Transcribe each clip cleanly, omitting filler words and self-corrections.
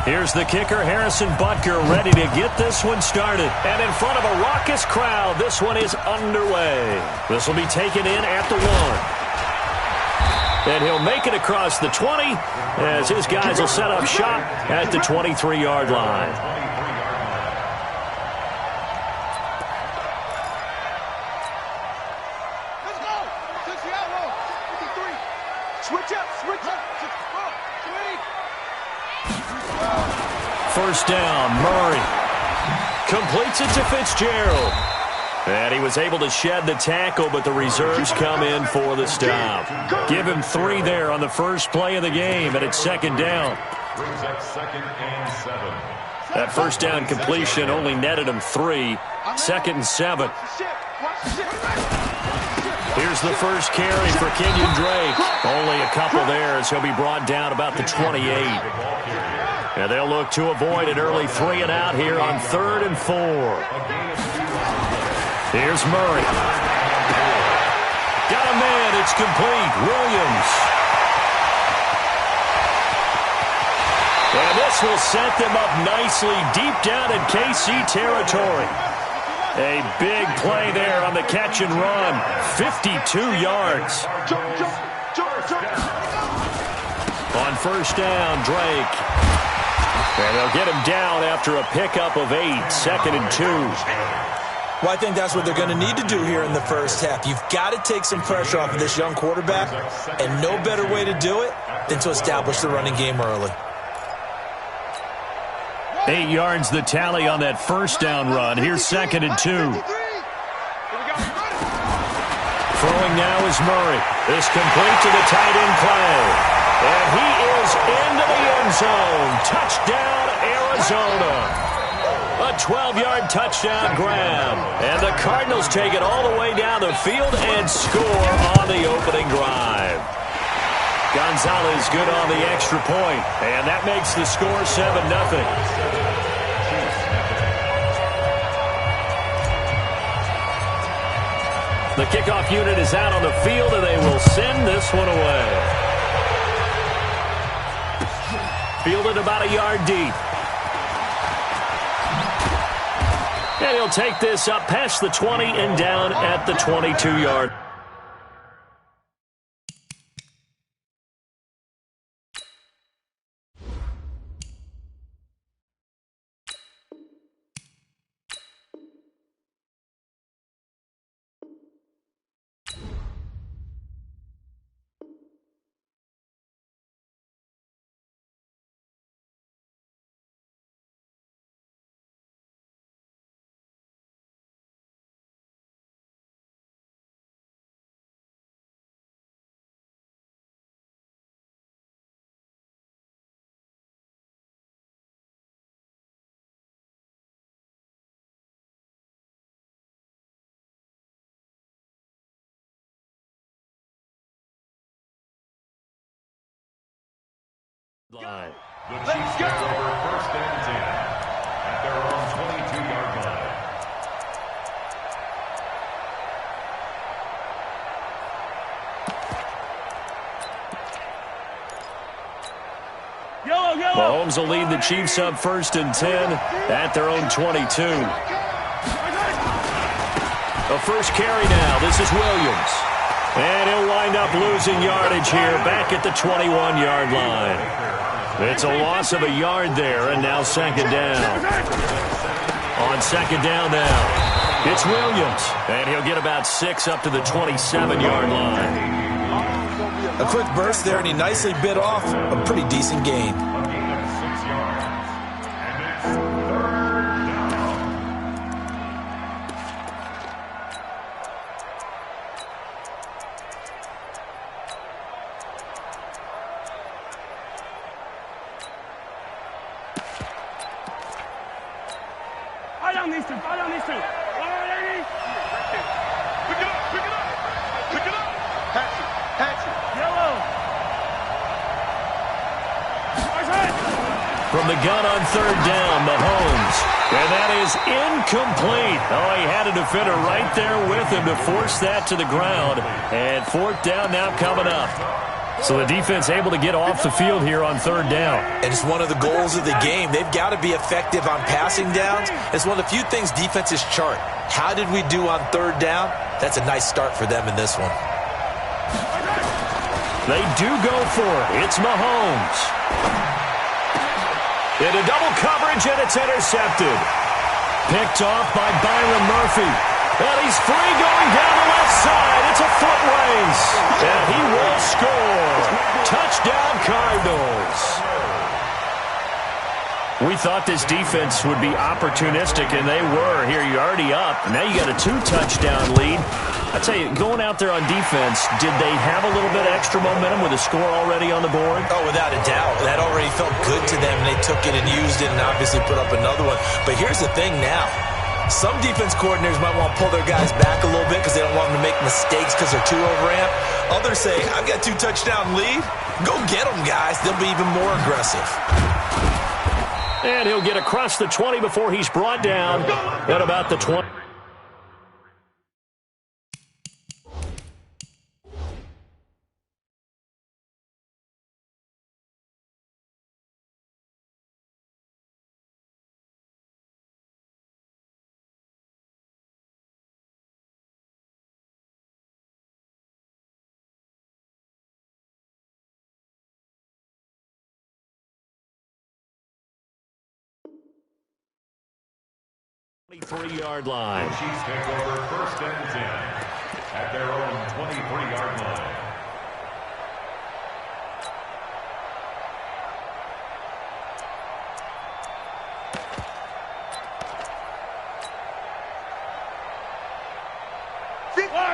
Here's the kicker, Harrison Butker, ready to get this one started. And in front of a raucous crowd, this one is underway. This will be taken in at the 1. And he'll make it across the 20 as his guys will set up shop at the 23-yard line. Let's go. Switch up. First down, Murray completes it to Fitzgerald. And he was able to shed the tackle, but the reserves come in for the stop. Give him 3 there on the first play of the game, and it's second down. That first down completion only netted him 3. Second and 7. Here's the first carry for Kenyon Drake. Only a couple there as he'll be brought down about the 28. And they'll look to avoid an early 3 and out here on 3rd and 4. Here's Murray. Got a man. It's complete. Williams. And this will set them up nicely deep down in KC territory. A big play there on the catch and run. 52 yards. On first down, Drake. And they'll get him down after a pickup of 8. 2nd and 2. Well, I think that's what they're going to need to do here in the first half. You've got to take some pressure off of this young quarterback, and no better way to do it than to establish the running game early. 8 yards the tally on that first down run. Here's 2nd and 2. Throwing now is Murray. This complete to the tight end play. And he is into the end zone. Touchdown, Arizona. A 12-yard touchdown grab. And the Cardinals take it all the way down the field and score on the opening drive. Gonzalez good on the extra point. And that makes the score 7-0. The kickoff unit is out on the field, and they will send this one away. Fielded about a yard deep. And he'll take this up past the 20 and down at the 22-yard. Line. The Chiefs take over 1st and 10 at their own 22-yard line. Mahomes will lead the Chiefs up 1st and 10 at their own 22. A first carry now. This is Williams. And he'll wind up losing yardage here back at the 21-yard line. It's a loss of a yard there, and now 2nd down. On 2nd down now, it's Williams. And he'll get about 6 up to the 27-yard line. A quick burst there, and he nicely bit off a pretty decent gain. From the gun on 3rd down, Mahomes. And that is incomplete. Oh, he had a defender right there with him to force that to the ground. And 4th down now coming up. So the defense able to get off the field here on third down. And it's one of the goals of the game. They've got to be effective on passing downs. It's one of the few things defenses chart. How did we do on third down? That's a nice start for them in this one. They do go for it. It's Mahomes. Into double coverage, and it's intercepted. Picked off by Byron Murphy. And he's free going down the left side. It's a foot race. And he will score. Touchdown, Cardinals. We thought this defense would be opportunistic, and they were. Here, you're already up. Now you got a 2-touchdown lead. I tell you, going out there on defense, did they have a little bit of extra momentum with a score already on the board? Oh, without a doubt. That already felt good to them. They took it and used it and obviously put up another one. But here's the thing now. Some defense coordinators might want to pull their guys back a little bit because they don't want them to make mistakes because they're too overamped. Others say, I've got a 2-touchdown lead. Go get them, guys. They'll be even more aggressive. And he'll get across the 20 before he's brought down at about the 20. Three-yard line. The Chiefs take over first and 10 at their own 23-yard line.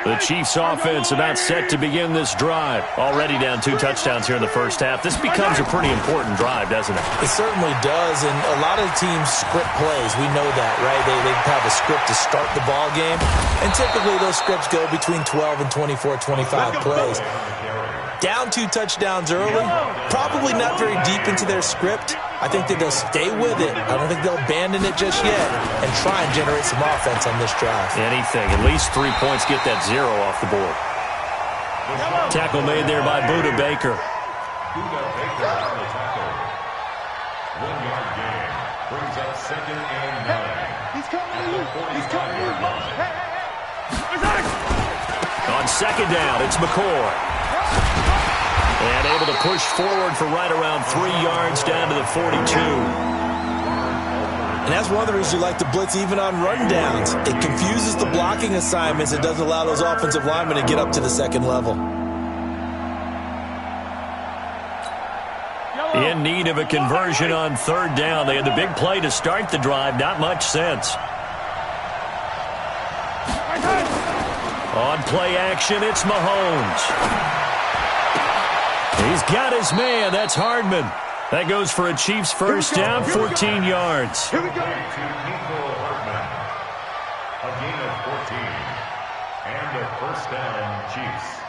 The Chiefs offense about set to begin this drive. Already down 2 touchdowns here in the first half. This becomes a pretty important drive, doesn't it? It certainly does, and a lot of teams script plays. We know that, right? They have a script to start the ball game, and typically those scripts go between 12 and 24, 25 plays. Down 2 touchdowns early, probably not very deep into their script. I think that they'll stay with it. I don't think they'll abandon it just yet and try and generate some offense on this drive. Anything. At least 3 points, get that 0 off the board. Tackle made there by Buda Baker. Buda Baker on the tackle. 1-yard gain brings up second and 9. He's coming to you. He's coming to you. On second down, it's McCoy. And able to push forward for right around 3 yards down to the 42. And that's one of the reasons you like to blitz even on rundowns. It confuses the blocking assignments. It doesn't allow those offensive linemen to get up to the second level. In need of a conversion on third down. They had the big play to start the drive. Not much sense. On play action, it's Mahomes. He's got his man. That's Hardman. That goes for a Chiefs first down, 14 yards. Here we go. A gain of 14 and a first down, Chiefs.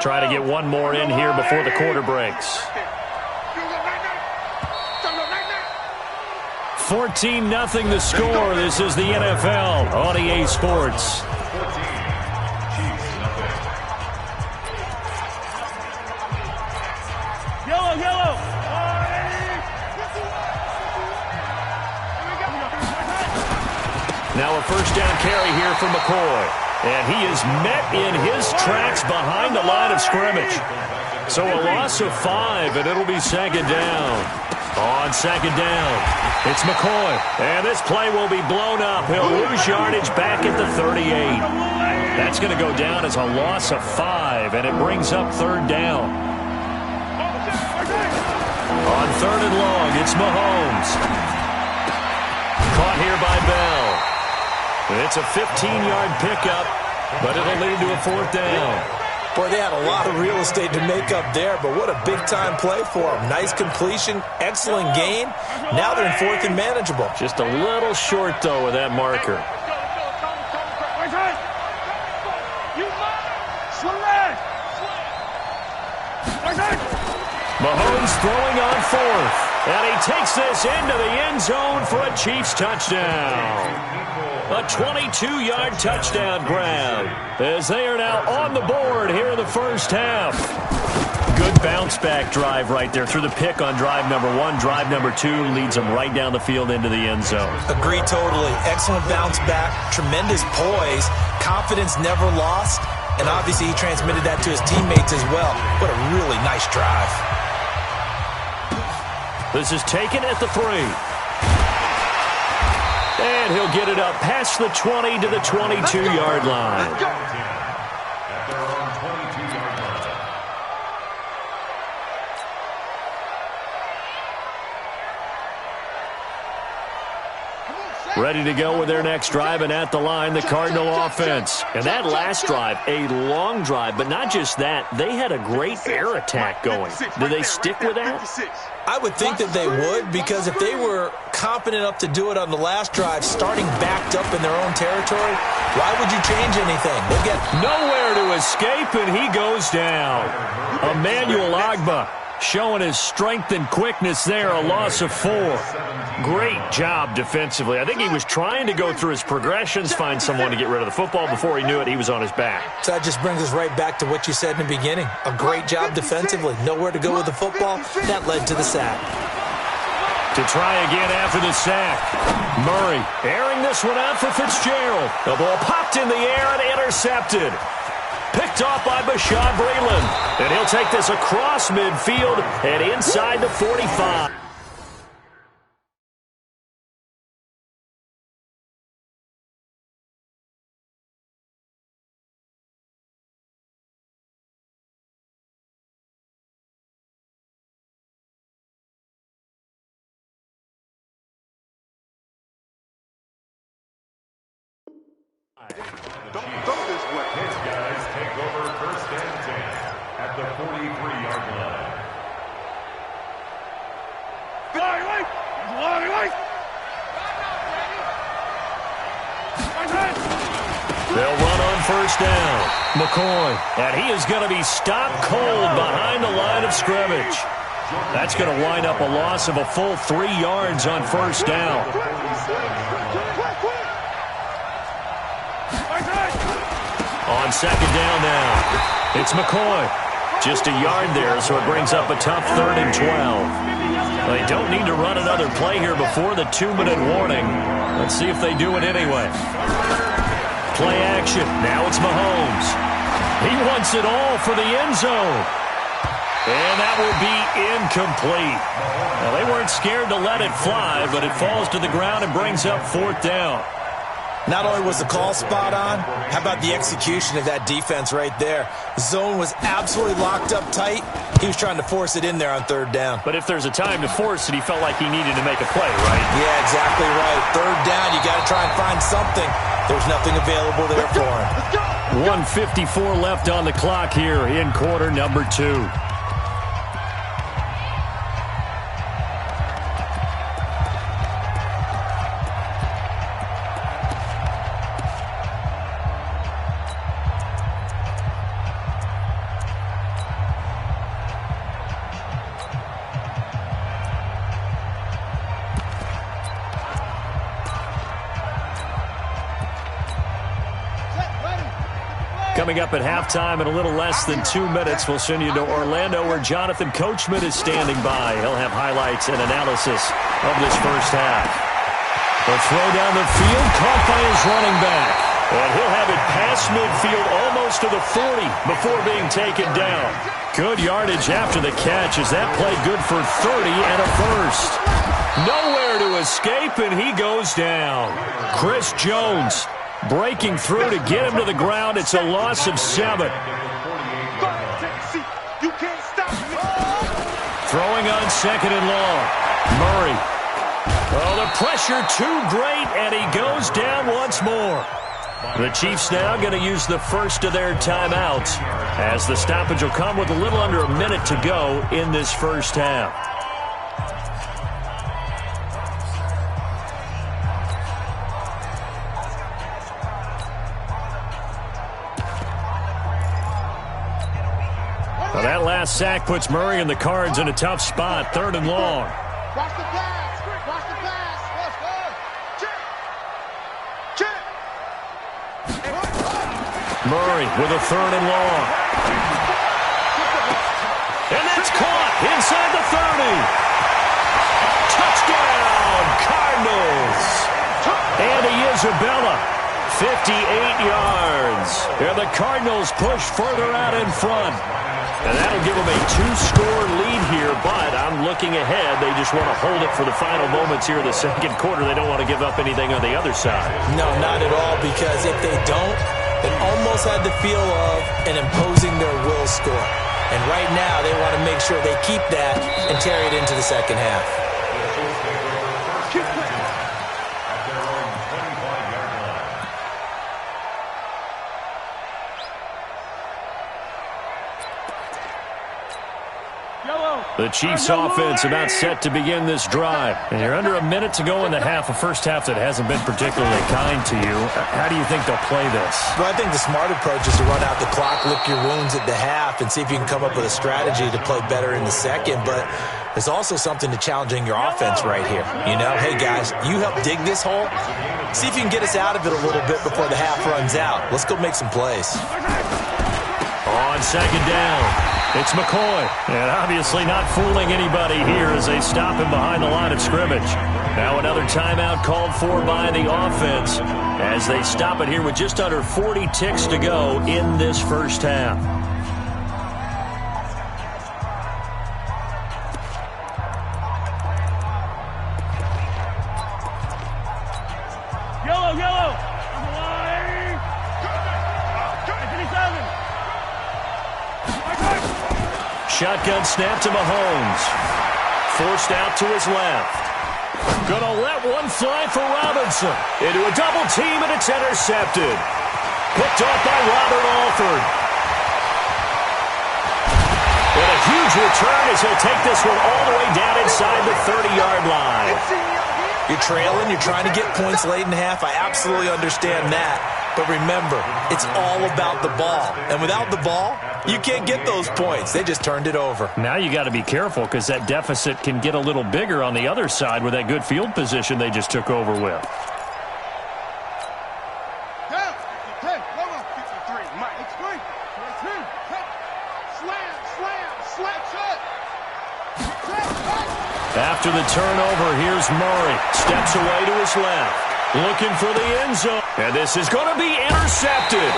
Try to get one more in here before the quarter breaks. 14-0 the score. This is the NFL on EA Sports. 14, Chiefs, nothing. Yellow. Now a first down carry here for McCoy. And he is met in his tracks behind the line of scrimmage. So a loss of 5, and it'll be second down. On second down, it's McCoy. And this play will be blown up. He'll lose yardage back at the 38. That's going to go down as a loss of 5, and it brings up third down. On third and long, it's Mahomes. Caught here by Bell. It's a 15-yard pickup, but it'll lead to a fourth down. Boy, they had a lot of real estate to make up there, but what a big-time play for them. Nice completion, excellent gain. Now they're in fourth and manageable. Just a little short, though, with that marker. Mahomes throwing on fourth. And he takes this into the end zone for a Chiefs touchdown. A 22-yard touchdown grab as they are now on the board here in the first half. Good bounce-back drive right there through the pick on drive number 1. Drive number 2 leads them right down the field into the end zone. Agree totally. Excellent bounce back, tremendous poise, confidence never lost, and obviously he transmitted that to his teammates as well. What a really nice drive. This is taken at the 3. And he'll get it up past the 20 to the 22-yard line. At their own 22-yard line. Ready to go with their next drive, and at the line, the Cardinal offense. And that last drive, a long drive, but not just that. They had a great air attack going. Do they stick with that? I would think that they would, because if they were confident enough to do it on the last drive, starting backed up in their own territory, why would you change anything? They'll get nowhere to escape, and he goes down. Emmanuel Ogbah showing his strength and quickness there, a loss of 4. Great job defensively. I think he was trying to go through his progressions, find someone to get rid of the football. Before he knew it, he was on his back. So that just brings us right back to what you said in the beginning. A great job defensively. Nowhere to go with the football. That led to the sack. To try again after the sack. Murray airing this one out for Fitzgerald. The ball popped in the air and intercepted. Picked off by Bashaud Breeland. And he'll take this across midfield and inside the 45. Don't throw this way. His guys take over first and 10 at the 43-yard line. They'll run on first down. McCoy, and he is going to be stopped cold behind the line of scrimmage. That's going to wind up a loss of a full 3 yards on first down. On second down now, it's McCoy. Just a yard there, so it brings up a tough 3rd and 12. They don't need to run another play here before the 2-minute warning. Let's see if they do it anyway. Play action. Now it's Mahomes. He wants it all for the end zone. And that will be incomplete. Now, they weren't scared to let it fly, but it falls to the ground and brings up 4th down. Not only was the call spot on, how about the execution of that defense right there? Zone was absolutely locked up tight. He was trying to force it in there on 3rd down. But if there's a time to force it, he felt like he needed to make a play, right? Yeah, exactly right. 3rd down, you got to try and find something. There's nothing available there for him. 1:54 left on the clock here in quarter number 2. Coming up at halftime in a little less than 2 minutes, we'll send you to Orlando where Jonathan Coachman is standing by. He'll have highlights and analysis of this first half. The throw down the field caught by his running back. And he'll have it past midfield almost to the 40 before being taken down. Good yardage after the catch as that play good for 30 and a first. Nowhere to escape, and he goes down. Chris Jones breaking through to get him to the ground. It's a loss of 7. Throwing on 2nd and long. Murray. Oh, the pressure too great, and he goes down once more. The Chiefs now going to use the first of their timeouts as the stoppage will come with a little under a minute to go in this first half. Well, that last sack puts Murray and the Cards in a tough spot, 3rd and long. Watch the pass. Watch the pass. Let's go. Check. Check. Murray with a 3rd and long. And that's caught inside the 30. Touchdown, Cardinals. Andy Isabella, 58 yards. And the Cardinals push further out in front. And that'll give them a 2-score lead here, but I'm looking ahead. They just want to hold it for the final moments here in the second quarter. They don't want to give up anything on the other side. No, not at all, because if they don't, it almost had the feel of an imposing their will score. And right now, they want to make sure they keep that and carry it into the second half. The Chiefs offense about set to begin this drive. And you're under a minute to go in the half, a first half that hasn't been particularly kind to you. How do you think they'll play this? Well, I think the smart approach is to run out the clock, lick your wounds at the half, and see if you can come up with a strategy to play better in the second. But there's also something to challenging your offense right here. You know, hey, guys, you help dig this hole. See if you can get us out of it a little bit before the half runs out. Let's go make some plays. On second down, it's McCoy. And obviously not fooling anybody here as they stop him behind the line of scrimmage. Now another timeout called for by the offense as they stop it here with just under 40 ticks to go in this first half. Yellow, yellow. On the line. 57. Shotgun snap to Mahomes. Forced out to his left. Gonna let one fly for Robinson. Into a double team, and it's intercepted. Picked off by Robert Alford. And a huge return as he'll take this one all the way down inside the 30-yard line. You're trailing, you're trying to get points late in the half. I absolutely understand that. But remember, it's all about the ball. And without the ball, you can't get those points. They just turned it over. Now you got to be careful because that deficit can get a little bigger on the other side with that good field position they just took over with. Down. 10. Come on. 53. Mike. Explain. 22. Slam. Slam. Slam. Shot. After the turnover, here's Murray. Steps away to his left. Looking for the end zone. And this is going to be intercepted.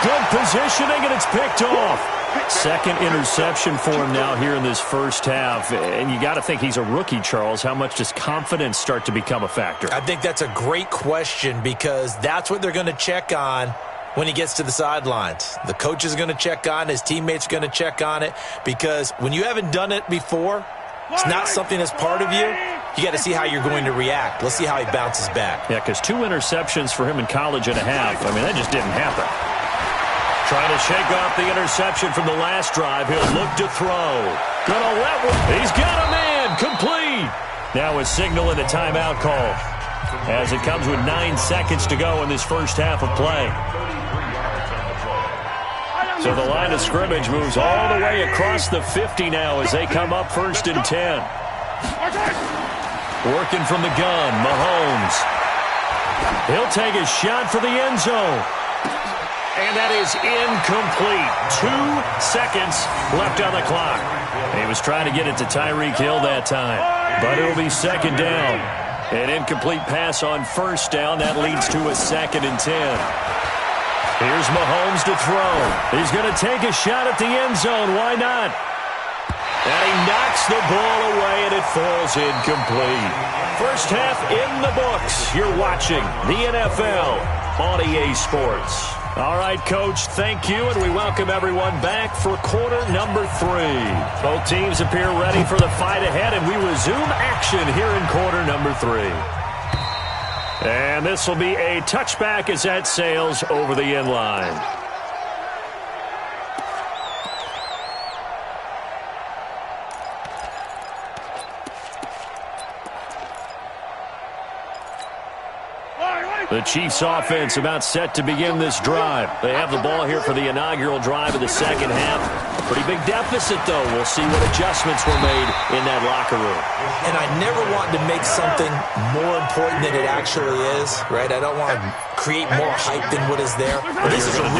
Good positioning, and it's picked off. Second interception for him now here in this first half. And you got to think he's a rookie, Charles. How much does confidence start to become a factor? I think that's a great question because that's what they're going to check on when he gets to the sidelines. The coach is going to check on, his teammates are going to check on it, because when you haven't done it before, it's not something that's part of you. You got to see how you're going to react. Let's see how he bounces back. Yeah, because 2 interceptions for him in college and a half. I mean, that just didn't happen. Trying to shake off the interception from the last drive. He'll look to throw. Gonna let one. He's got a man. Complete. Now a signal and a timeout call as it comes with 9 seconds to go in this first half of play. So the line of scrimmage moves all the way across the 50 now as they come up 1st and 10. Working from the gun, Mahomes. He'll take a shot for the end zone. And that is incomplete. 2 seconds left on the clock. He was trying to get it to Tyreek Hill that time. But it'll be 2nd down. An incomplete pass on 1st down. That leads to a 2nd and 10. Here's Mahomes to throw. He's going to take a shot at the end zone. Why not? And he knocks the ball away, and it falls incomplete. First half in the books. You're watching the NFL on EA Sports. All right, Coach, thank you, and we welcome everyone back for quarter number 3. Both teams appear ready for the fight ahead, and we resume action here in quarter number 3. And this will be a touchback as that sails over the end line. The Chiefs offense about set to begin this drive. They have the ball here for the inaugural drive of the second half. Pretty big deficit, though. We'll see what adjustments were made in that locker room. And I never want to make something more important than it actually is, right? I don't want to create more hype than what is there. But this is I'm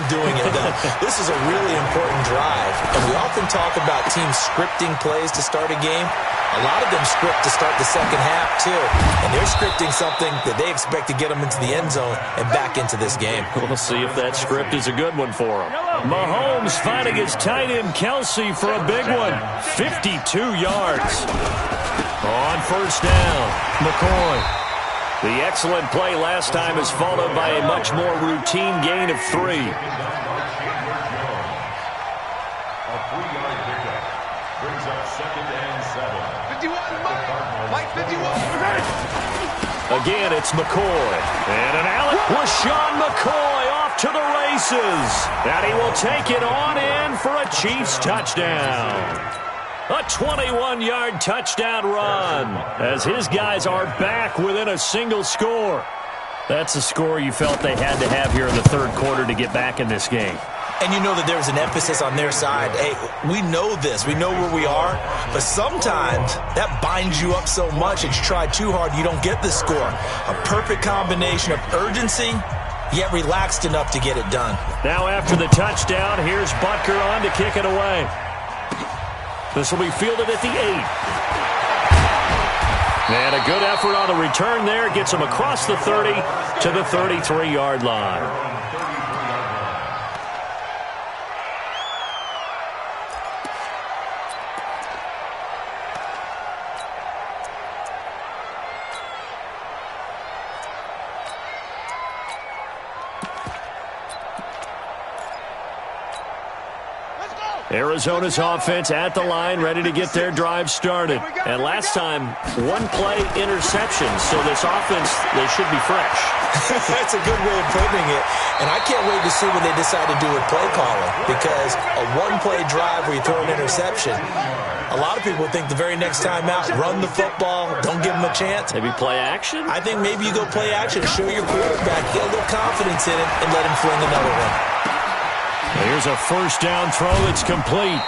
doing it, though. This is a really important drive. And we often talk about teams scripting plays to start a game. A lot of them script to start the second half, too. And they're scripting something that they expect to get them into the end zone and back into this game. We'll see if that script is a good one for them. Mahomes finding his tight end Kelsey for a big one. 52 yards. On first down, McCoy. The excellent play last time is followed by a much more routine gain of 3. A 3-yard pickup brings up 2nd and 7. 51, Mike 51. Again, it's McCoy. And an Allen. LaShawn McCoy off to the races. And he will take it on in for a Chiefs touchdown. A 21-yard touchdown run as his guys are back within a single score. That's a score you felt they had to have here in the third quarter to get back in this game. And you know that there was an emphasis on their side. Hey, we know this. We know where we are. But sometimes that binds you up so much that you try too hard, you don't get the score. A perfect combination of urgency, yet relaxed enough to get it done. Now after the touchdown, here's Butker on to kick it away. This will be fielded at the 8. And a good effort on the return there. Gets him across the 30 to the 33-yard line. Arizona's offense at the line, ready to get their drive started. And last time, one-play interception, so this offense, they should be fresh. That's a good way of putting it. And I can't wait to see what they decide to do with play calling, because a one-play drive where you throw an interception, a lot of people think the very next time out, run the football, don't give them a chance. Maybe play action? I think maybe you go play action, show your quarterback, get a little confidence in it, and let him fling another one. Here's a first down throw that's complete.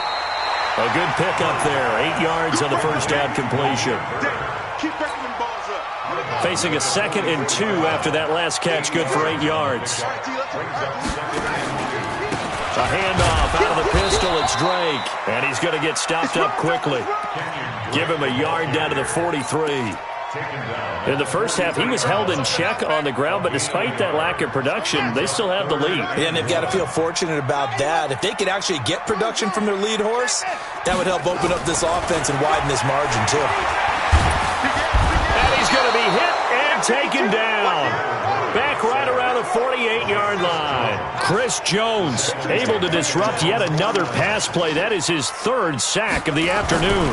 A good pickup there. 8 yards on the first down completion. Keep breaking them balls up. Facing a 2nd and 2 after that last catch, good for 8 yards. A handoff out of the pistol. It's Drake. And he's going to get stopped up quickly. Give him a yard down to the 43. In the first half, he was held in check on the ground, but despite that lack of production, they still have the lead. Yeah, and they've got to feel fortunate about that. If they could actually get production from their lead horse, that would help open up this offense and widen this margin, too. And he's going to be hit and taken down. Back right around the 48-yard line. Chris Jones able to disrupt yet another pass play. That is his 3rd sack of the afternoon.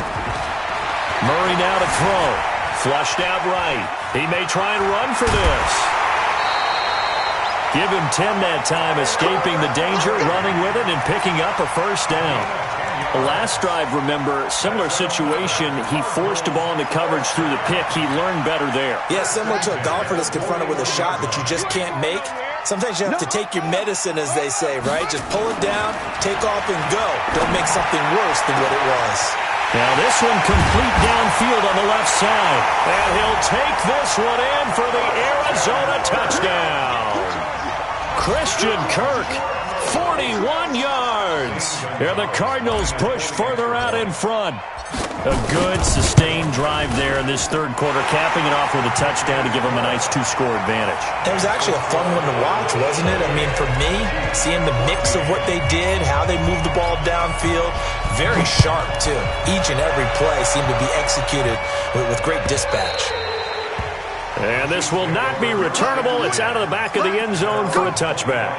Murray now to throw. Flushed out right. He may try and run for this. Give him 10 that time, escaping the danger, running with it, and picking up a first down. The last drive, remember, similar situation. He forced the ball into coverage through the pick. He learned better there. Yeah, similar to a golfer that's confronted with a shot that you just can't make. Sometimes you have to take your medicine, as they say, right? Just pull it down, take off, and go. Don't make something worse than what it was. Now this one complete downfield on the left side. And he'll take this one in for the Arizona touchdown. Christian Kirk, 41 yards. And the Cardinals push further out in front. A good, sustained drive there in this third quarter, capping it off with a touchdown to give them a nice 2-score advantage. It was actually a fun one to watch, wasn't it? I mean, for me, seeing the mix of what they did, how they moved the ball downfield, very sharp, too. Each and every play seemed to be executed with great dispatch. And this will not be returnable. It's out of the back of the end zone for a touchback.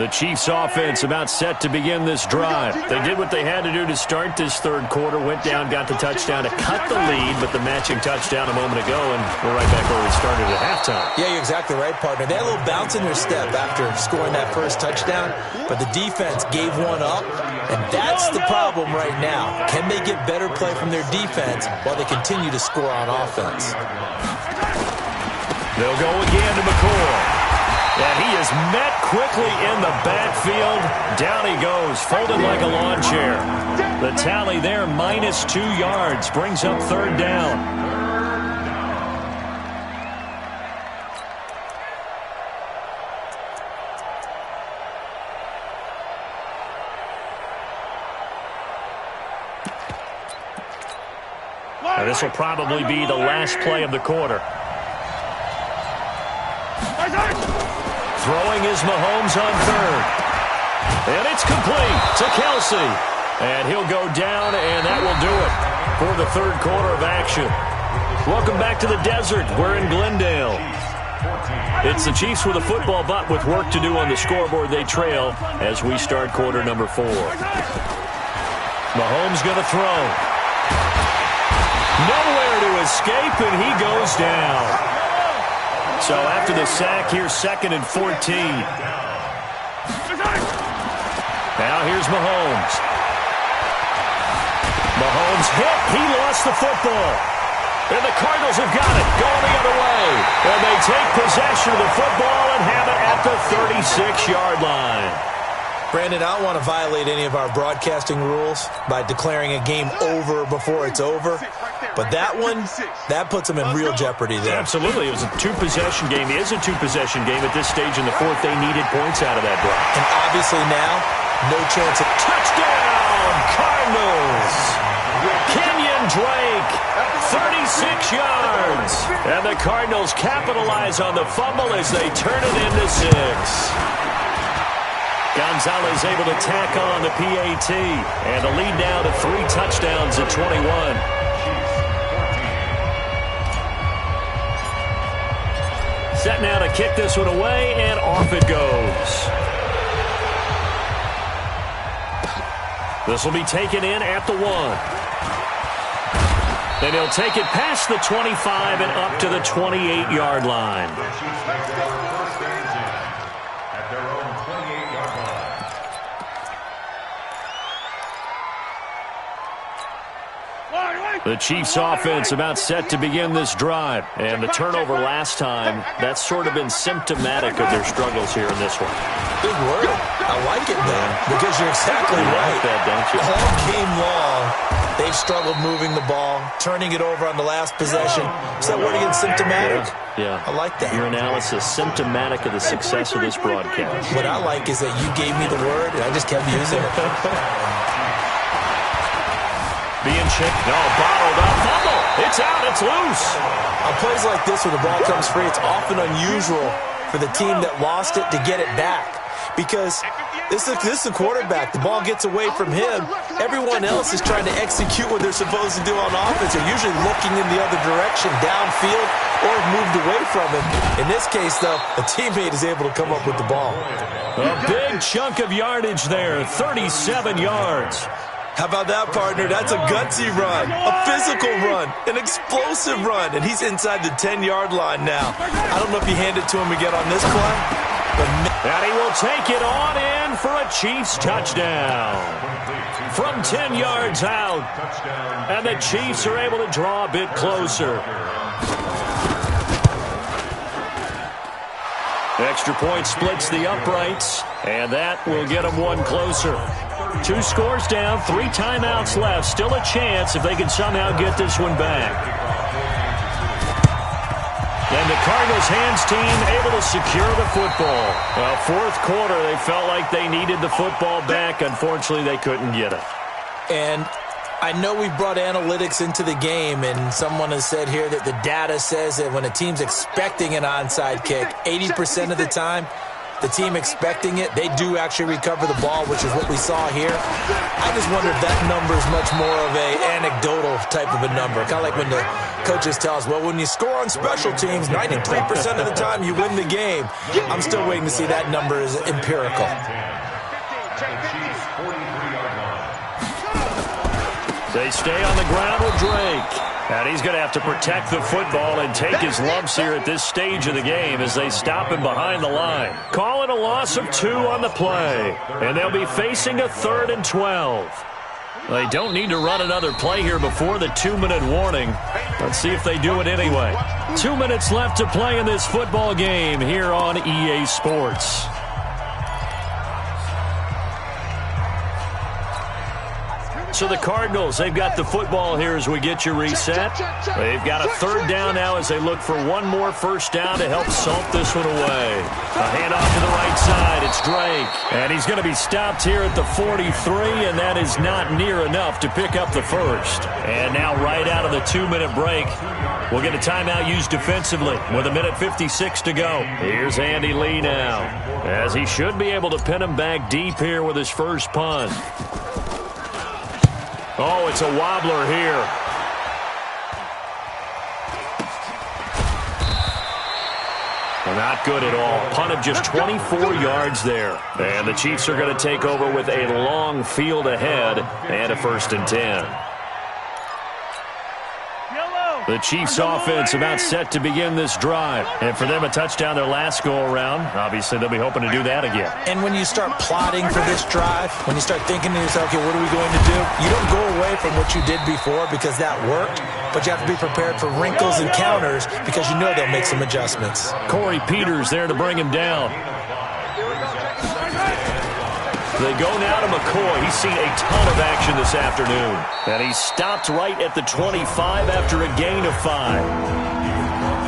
The Chiefs offense about set to begin this drive. They did what they had to do to start this third quarter, went down, got the touchdown to cut the lead, but the matching touchdown a moment ago, and we're right back where we started at halftime. Yeah, you're exactly right, partner. They had a little bounce in their step after scoring that first touchdown, but the defense gave one up, and that's the problem right now. Can they get better play from their defense while they continue to score on offense? They'll go again to McCoy. And he is met quickly in the backfield. Down he goes, folded like a lawn chair. The tally there, -2 yards, brings up third down. Now, this will probably be the last play of the quarter. Throwing is Mahomes on third. And it's complete to Kelsey. And he'll go down, and that will do it for the third quarter of action. Welcome back to the desert. We're in Glendale. It's the Chiefs with a football, but with work to do on the scoreboard, they trail as we start quarter number 4. Mahomes going to throw. Nowhere to escape, and he goes down. So after the sack, here's 2nd and 14. Now here's Mahomes. Mahomes hit. He lost the football. And the Cardinals have got it. Going the other way. And they take possession of the football and have it at the 36-yard line. Brandon, I don't want to violate any of our broadcasting rules by declaring a game over before it's over. But that one, that puts them in real jeopardy there. Absolutely. It was a two-possession game. It is a two-possession game at this stage in the fourth. They needed points out of that drive. And obviously now, no chance of touchdown, Cardinals. Kenyon Drake, 36 yards. And the Cardinals capitalize on the fumble as they turn it into 6. Gonzalez able to tack on the PAT. And a lead now to 3 touchdowns at 21. Set now to kick this one away, and off it goes. This will be taken in at the 1. Then he'll take it past the 25 and up to the 28-yard line. The Chiefs offense about set to begin this drive. And the turnover last time, that's sort of been symptomatic of their struggles here in this one. Good word. I like it, though, because you're exactly right. Like that, don't you? All game long, they've struggled moving the ball, turning it over on the last possession. Is that word again, symptomatic? Yeah. I like that. Your analysis, symptomatic of the success of this broadcast. What I like is that you gave me the word, and I just kept using it. Being checked, no, bottled up, fumble. It's out, it's loose. On plays like this where the ball comes free, it's often unusual for the team that lost it to get it back. Because this is the quarterback. The ball gets away from him. Everyone else is trying to execute what they're supposed to do on offense. They're usually looking in the other direction, downfield, or moved away from him. In this case, though, a teammate is able to come up with the ball. A big chunk of yardage there, 37 yards. How about that, partner? That's a gutsy run, a physical run, an explosive run, and he's inside the 10-yard line now. I don't know if you hand it to him again on this play, but... And he will take it on in for a Chiefs touchdown. From 10 yards out, and the Chiefs are able to draw a bit closer. Extra point splits the uprights, and that will get them one closer. 2 scores down, 3 timeouts left. Still a chance if they can somehow get this one back. And the Cardinals hands team able to secure the football. Well, fourth quarter, they felt like they needed the football back. Unfortunately, they couldn't get it. And I know we brought analytics into the game, and someone has said here that the data says that when a team's expecting an onside kick, 80% of the time, the team expecting it, they do actually recover the ball, which is what we saw here. I just wonder if that number is much more of a anecdotal type of a number. Kind of like when the coaches tell us, well, when you score on special teams, 93% of the time you win the game. I'm still waiting to see that number is empirical. They stay on the ground with Drake. And he's going to have to protect the football and take his lumps here at this stage of the game as they stop him behind the line. Call it a loss of 2 on the play. And they'll be facing a 3rd and 12. They don't need to run another play here before the 2-minute warning. Let's see if they do it anyway. 2 minutes left to play in this football game here on EA Sports. So the Cardinals, they've got the football here as we get you reset. They've got a 3rd down now as they look for one more first down to help salt this one away. A handoff to the right side. It's Drake. And he's going to be stopped here at the 43, and that is not near enough to pick up the first. And now right out of the 2-minute break, we'll get a timeout used defensively with 1:56 to go. Here's Andy Lee now, as he should be able to pin him back deep here with his first punt. Oh, it's a wobbler here. Not good at all. Punt of just 24 yards there. And the Chiefs are going to take over with a long field ahead and a 1st and 10. The Chiefs offense about set to begin this drive. And for them, a touchdown their last go-around. Obviously, they'll be hoping to do that again. And when you start plotting for this drive, when you start thinking to yourself, okay, what are we going to do? You don't go away from what you did before because that worked, but you have to be prepared for wrinkles and counters because you know they'll make some adjustments. Corey Peters there to bring him down. They go now to McCoy. He's seen a ton of action this afternoon. And he's stopped right at the 25 after a gain of 5.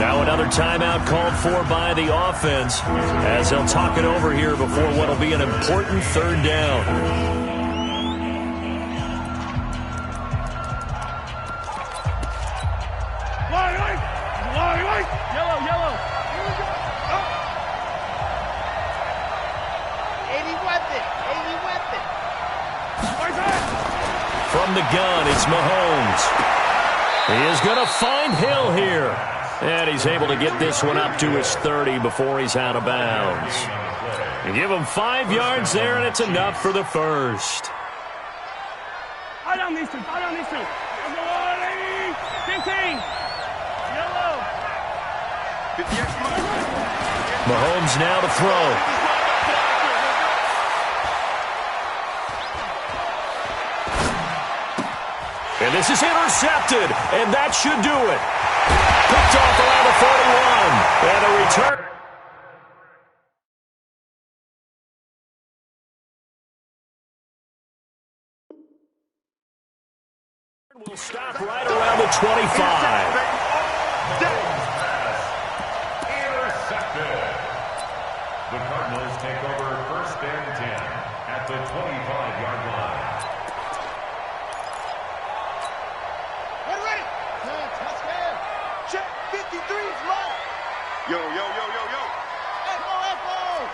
Now another timeout called for by the offense as they'll talk it over here before what will be an important 3rd down. From the gun, it's Mahomes. He is going to find Hill here. And he's able to get this one up to his 30 before he's out of bounds. And give him 5 yards there, and it's enough for the first. I don't need to. 15. Yellow. Mahomes now to throw. And this is intercepted, and that should do it. Picked off around the 41, and a return. Will stop right around the 25. Intercepted. The Cardinals take over 1st and 10 at the 25-yard line. Check 53's left. Yo. Echo.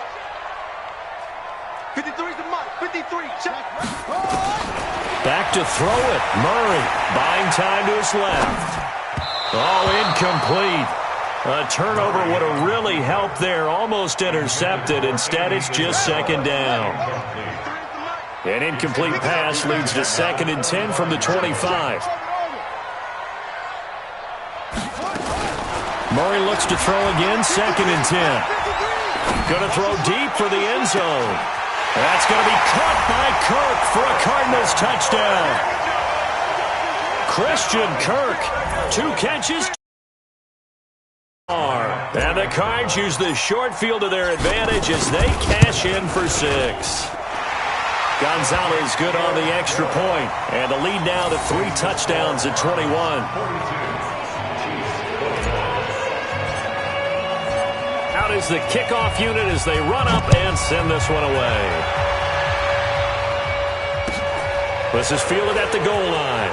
53's the mark. 53. Check. Back to throw it. Murray buying time to his left. Oh, incomplete. A turnover would have really helped there. Almost intercepted. Instead, it's just 2nd down. An incomplete pass leads to 2nd and 10 from the 25. Murray looks to throw again, 2nd and 10. Going to throw deep for the end zone. That's going to be caught by Kirk for a Cardinals touchdown. Christian Kirk, 2 catches. And the Cards use the short field to their advantage as they cash in for 6. Gonzalez good on the extra point. And the lead now to 3 touchdowns at 21. Out is the kickoff unit as they run up and send this one away. This is fielded at the goal line.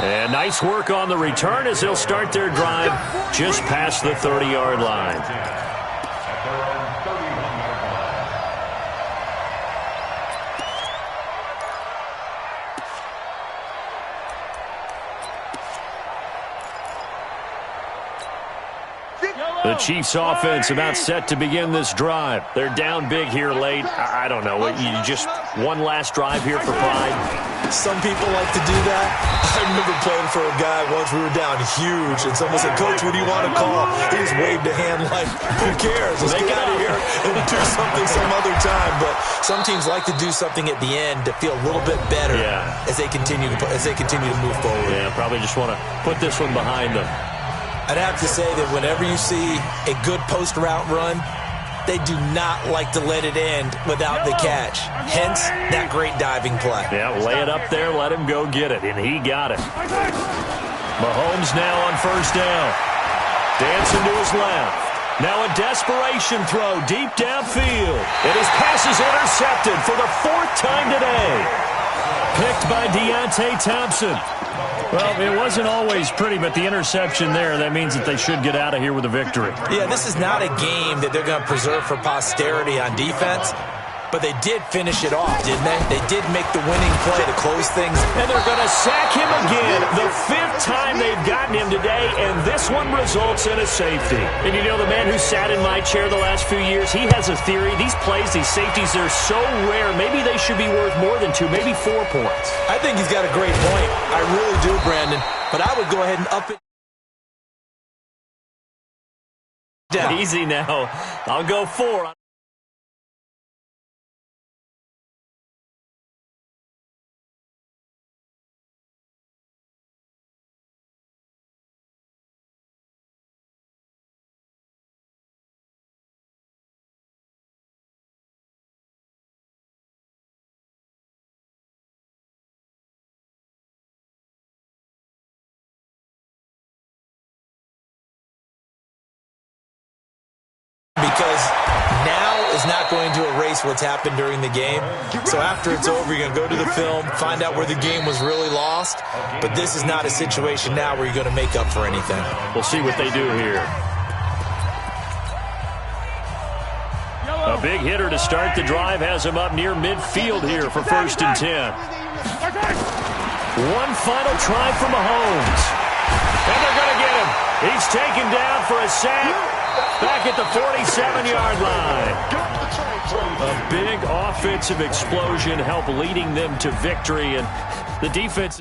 And nice work on the return as they'll start their drive just past the 30-yard line. The Chiefs offense about set to begin this drive. They're down big here late. I don't know. You just one last drive here for pride. Some people like to do that. I remember playing for a guy once. We were down huge, and someone said, "Coach, what do you want to call?" He just waved a hand like, "Who cares? Let's get out of here and do something some other time." But some teams like to do something at the end to feel a little bit better as they continue to move forward. Yeah, probably just want to put this one behind them. I'd have to say that whenever you see a good post route run, they do not like to let it end without the catch. Hence, that great diving play. Yeah, lay it up there, let him go get it, and he got it. Mahomes now on first down. Dancing to his left. Now a desperation throw deep downfield. And his pass is intercepted for the 4th time today. Picked by Deontay Thompson. Well, it wasn't always pretty, but the interception there, that means that they should get out of here with a victory. Yeah, this is not a game that they're going to preserve for posterity on defense, but they did finish it off, didn't they? They did make the winning play to close things. And they're going to sack him again, the 5th time they've gotten him today, and this one results in a safety. And you know, the man who sat in my chair the last few years, he has a theory. These plays, these safeties, they're so rare. Maybe they should be worth more than 2, maybe 4 points. I think he's got a great point. I really do, Brandon. But I would go ahead and up it down. Easy now. I'll go 4. Because now is not going to erase what's happened during the game. So after it's over, you're going to go to the film, find out where the game was really lost. But this is not a situation now where you're going to make up for anything. We'll see what they do here. A big hitter to start the drive has him up near midfield here for 1st and 10. One final try for Mahomes. And they're going to get him. He's taken down for a sack. Back at the 47-yard line. A big offensive explosion helped leading them to victory, and the defense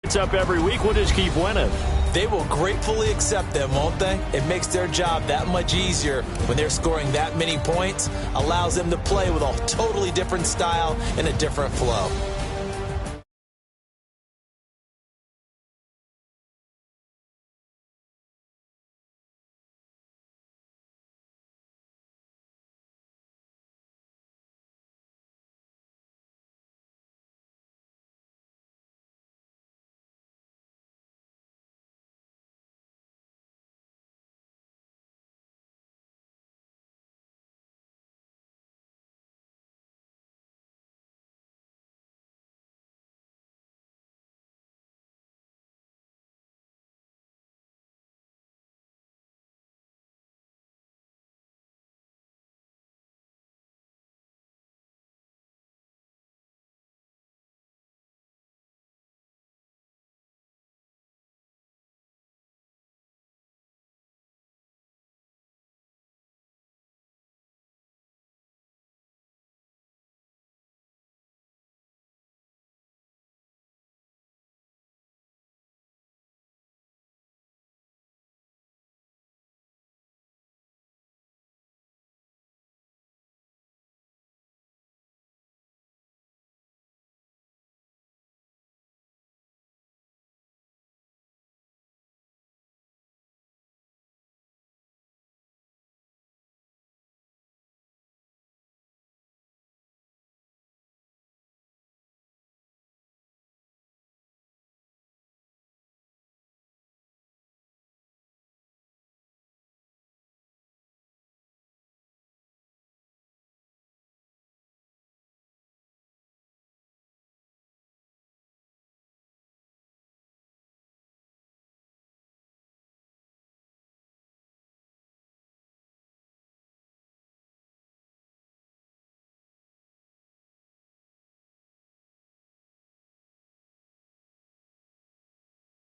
it's up every week. We'll just keep winning. They will gratefully accept them, won't they? It makes their job that much easier when they're scoring that many points, allows them to play with a totally different style and a different flow.